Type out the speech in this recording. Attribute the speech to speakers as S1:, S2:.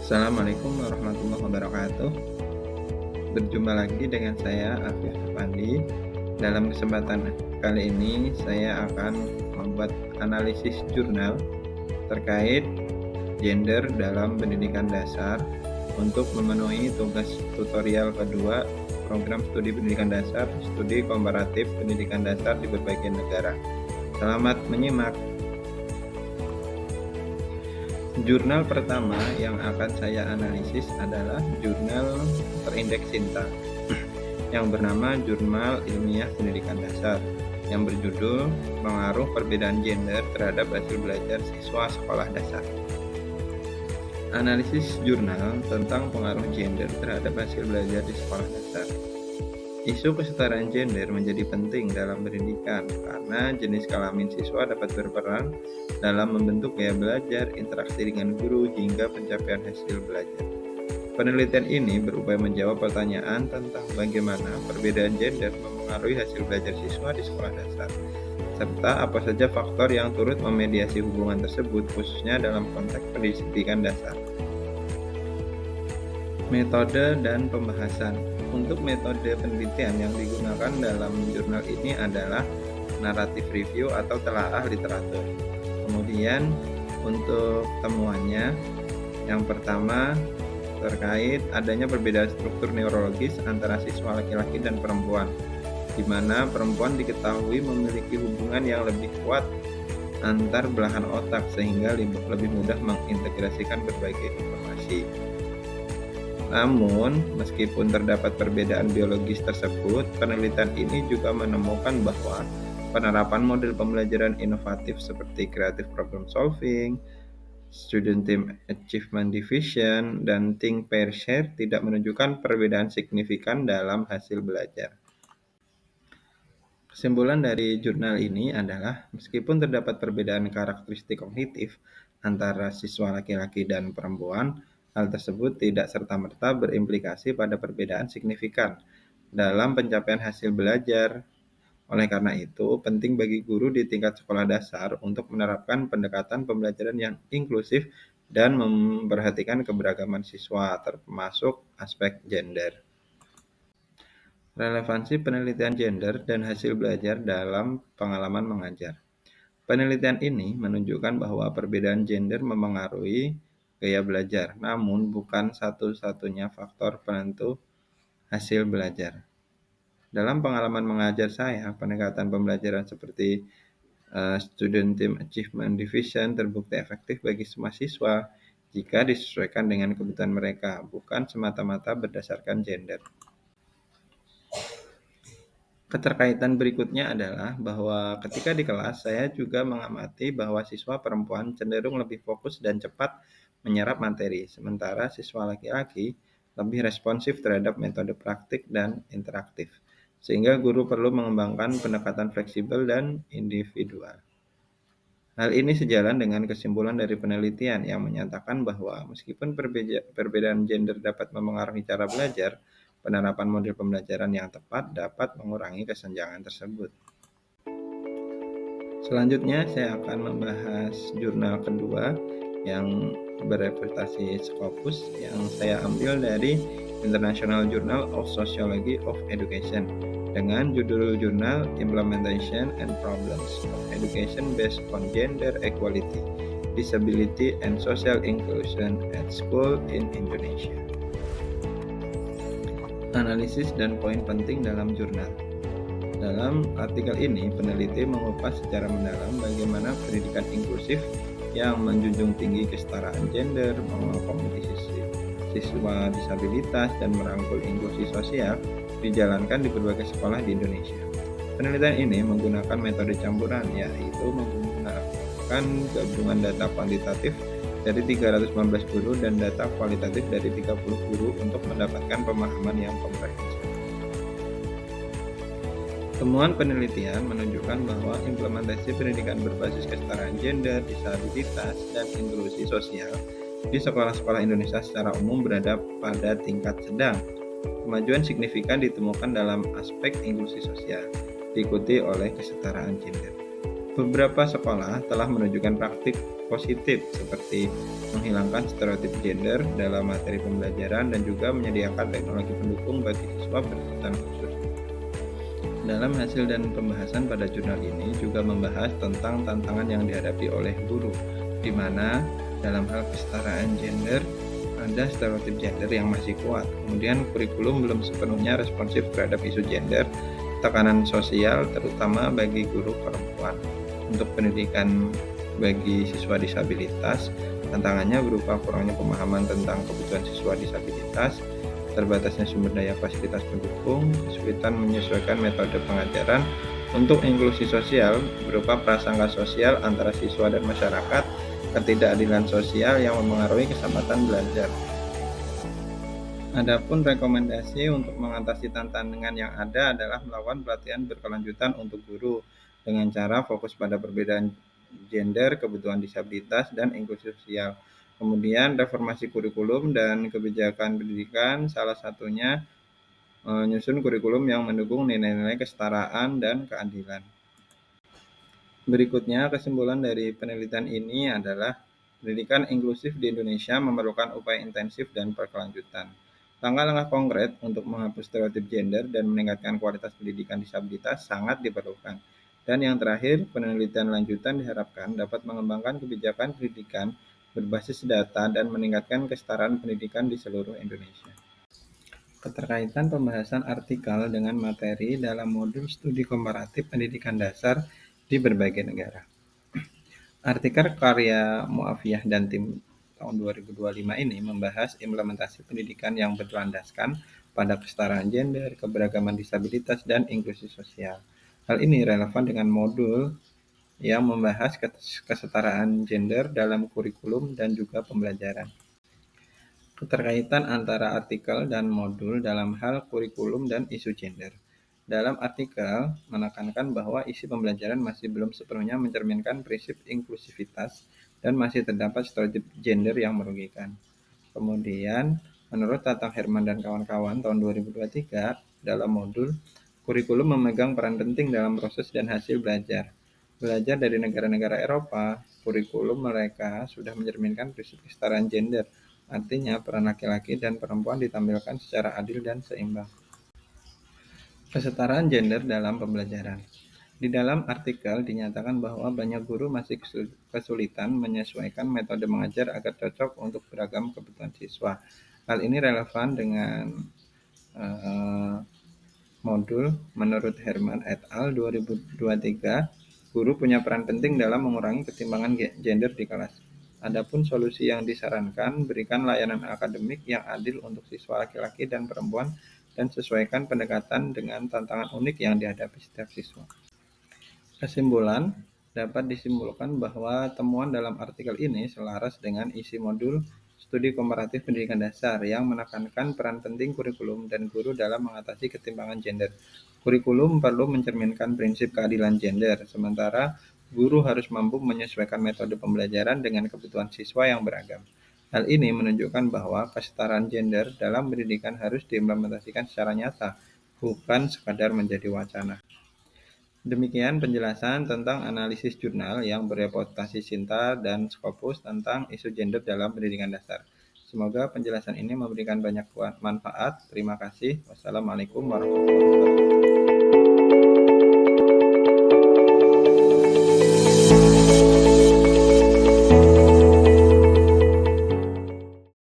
S1: Assalamualaikum warahmatullahi wabarakatuh. Berjumpa lagi dengan saya Afif Pandi. Dalam kesempatan kali ini saya akan membuat analisis jurnal terkait gender dalam pendidikan dasar untuk memenuhi tugas tutorial kedua program studi pendidikan dasar, studi komparatif pendidikan dasar di berbagai negara. Selamat menyimak. Jurnal pertama yang akan saya analisis adalah jurnal terindeks Sinta yang bernama Jurnal Ilmiah Pendidikan Dasar yang berjudul Pengaruh Perbedaan Gender Terhadap Hasil Belajar Siswa Sekolah Dasar. Analisis jurnal tentang pengaruh gender terhadap hasil belajar di sekolah dasar. Isu kesetaraan gender menjadi penting dalam pendidikan karena jenis kelamin siswa dapat berperan dalam membentuk gaya belajar, interaksi dengan guru, hingga pencapaian hasil belajar. Penelitian ini berupaya menjawab pertanyaan tentang bagaimana perbedaan gender mempengaruhi hasil belajar siswa di sekolah dasar, serta apa saja faktor yang turut memediasi hubungan tersebut, khususnya dalam konteks pendidikan dasar. Metode dan pembahasan. Untuk metode penelitian yang digunakan dalam jurnal ini adalah narrative review atau telaah literatur. Kemudian untuk temuannya, yang pertama terkait adanya perbedaan struktur neurologis antara siswa laki-laki dan perempuan, di mana perempuan diketahui memiliki hubungan yang lebih kuat antar belahan otak sehingga lebih mudah mengintegrasikan berbagai informasi. Namun, meskipun terdapat perbedaan biologis tersebut, penelitian ini juga menemukan bahwa penerapan model pembelajaran inovatif seperti creative problem solving, student team achievement division, dan think pair share tidak menunjukkan perbedaan signifikan dalam hasil belajar. Kesimpulan dari jurnal ini adalah meskipun terdapat perbedaan karakteristik kognitif antara siswa laki-laki dan perempuan, hal tersebut tidak serta-merta berimplikasi pada perbedaan signifikan dalam pencapaian hasil belajar. Oleh karena itu, penting bagi guru di tingkat sekolah dasar untuk menerapkan pendekatan pembelajaran yang inklusif dan memperhatikan keberagaman siswa, termasuk aspek gender. Relevansi penelitian gender dan hasil belajar dalam pengalaman mengajar. Penelitian ini menunjukkan bahwa perbedaan gender memengaruhi gaya belajar, namun bukan satu-satunya faktor penentu hasil belajar. Dalam pengalaman mengajar saya, pendekatan pembelajaran seperti Student Team Achievement Division terbukti efektif bagi semua siswa jika disesuaikan dengan kebutuhan mereka, bukan semata-mata berdasarkan gender. Keterkaitan berikutnya adalah bahwa ketika di kelas, saya juga mengamati bahwa siswa perempuan cenderung lebih fokus dan cepat menyerap materi, sementara siswa laki-laki lebih responsif terhadap metode praktik dan interaktif, sehingga guru perlu mengembangkan pendekatan fleksibel dan individual. Hal ini sejalan dengan kesimpulan dari penelitian yang menyatakan bahwa meskipun perbedaan gender dapat memengaruhi cara belajar, penerapan model pembelajaran yang tepat dapat mengurangi kesenjangan tersebut. Selanjutnya, saya akan membahas jurnal kedua yang bereputasi Scopus yang saya ambil dari International Journal of Sociology of Education dengan judul jurnal Implementation and Problems of Education Based on Gender Equality, Disability and Social Inclusion at School in Indonesia. Analisis dan poin penting dalam jurnal. Dalam artikel ini, peneliti mengupas secara mendalam bagaimana pendidikan inklusif yang menjunjung tinggi kesetaraan gender, mengakomodasi siswa disabilitas, dan merangkul inklusi sosial dijalankan di berbagai sekolah di Indonesia. Penelitian ini menggunakan metode campuran, yaitu menggunakan gabungan data kuantitatif dari 315 guru dan data kualitatif dari 30 guru untuk mendapatkan pemahaman yang komprehensif. Temuan penelitian menunjukkan bahwa implementasi pendidikan berbasis kesetaraan gender, disabilitas, dan inklusi sosial di sekolah-sekolah Indonesia secara umum berada pada tingkat sedang. Kemajuan signifikan ditemukan dalam aspek inklusi sosial, diikuti oleh kesetaraan gender. Beberapa sekolah telah menunjukkan praktik positif seperti menghilangkan stereotip gender dalam materi pembelajaran dan juga menyediakan teknologi pendukung bagi siswa berkebutuhan khusus. Dalam hasil dan pembahasan pada jurnal ini juga membahas tentang tantangan yang dihadapi oleh guru, di mana dalam hal kesetaraan gender ada stereotip gender yang masih kuat. Kemudian kurikulum belum sepenuhnya responsif terhadap isu gender, tekanan sosial terutama bagi guru perempuan. Untuk pendidikan bagi siswa disabilitas, tantangannya berupa kurangnya pemahaman tentang kebutuhan siswa disabilitas, terbatasnya sumber daya fasilitas pendukung, kesulitan menyesuaikan metode pengajaran. Untuk inklusi sosial berupa prasangka sosial antara siswa dan masyarakat, ketidakadilan sosial yang mempengaruhi kesempatan belajar. Adapun rekomendasi untuk mengatasi tantangan yang ada adalah melakukan pelatihan berkelanjutan untuk guru dengan cara fokus pada perbedaan gender, kebutuhan disabilitas, dan inklusi sosial. Kemudian reformasi kurikulum dan kebijakan pendidikan, salah satunya menyusun kurikulum yang mendukung nilai-nilai kesetaraan dan keadilan. Berikutnya, kesimpulan dari penelitian ini adalah pendidikan inklusif di Indonesia memerlukan upaya intensif dan berkelanjutan. Langkah-langkah konkret untuk menghapus stereotip gender dan meningkatkan kualitas pendidikan disabilitas sangat diperlukan. Dan yang terakhir, penelitian lanjutan diharapkan dapat mengembangkan kebijakan pendidikan berbasis data dan meningkatkan kesetaraan pendidikan di seluruh Indonesia. Keterkaitan pembahasan artikel dengan materi dalam modul studi komparatif pendidikan dasar di berbagai negara. Artikel karya Muafiyah dan tim tahun 2025 ini membahas implementasi pendidikan yang berlandaskan pada kesetaraan gender, keberagaman disabilitas, dan inklusi sosial. Hal ini relevan dengan modul yang membahas kesetaraan gender dalam kurikulum dan juga pembelajaran. Keterkaitan antara artikel dan modul dalam hal kurikulum dan isu gender. Dalam artikel menekankan bahwa isi pembelajaran masih belum sepenuhnya mencerminkan prinsip inklusivitas dan masih terdapat stereotip gender yang merugikan. Kemudian, menurut Tatang Herman dan kawan-kawan tahun 2023, dalam modul, kurikulum memegang peran penting dalam proses dan hasil belajar. Belajar dari negara-negara Eropa, kurikulum mereka sudah mencerminkan prinsip kesetaraan gender. Artinya, peran laki-laki dan perempuan ditampilkan secara adil dan seimbang. Kesetaraan gender dalam pembelajaran. Di dalam artikel dinyatakan bahwa banyak guru masih kesulitan menyesuaikan metode mengajar agar cocok untuk beragam kebutuhan siswa. Hal ini relevan dengan modul menurut Herman et al. 2023, guru punya peran penting dalam mengurangi ketimpangan gender di kelas. Adapun solusi yang disarankan, berikan layanan akademik yang adil untuk siswa laki-laki dan perempuan dan sesuaikan pendekatan dengan tantangan unik yang dihadapi setiap siswa. Kesimpulan, dapat disimpulkan bahwa temuan dalam artikel ini selaras dengan isi modul studi komparatif pendidikan dasar yang menekankan peran penting kurikulum dan guru dalam mengatasi ketimpangan gender. Kurikulum perlu mencerminkan prinsip keadilan gender, sementara guru harus mampu menyesuaikan metode pembelajaran dengan kebutuhan siswa yang beragam. Hal ini menunjukkan bahwa kesetaraan gender dalam pendidikan harus diimplementasikan secara nyata, bukan sekadar menjadi wacana. Demikian penjelasan tentang analisis jurnal yang bereputasi Sinta dan Scopus tentang isu gender dalam pendidikan dasar. Semoga penjelasan ini memberikan banyak manfaat. Terima kasih. Wassalamualaikum warahmatullahi wabarakatuh.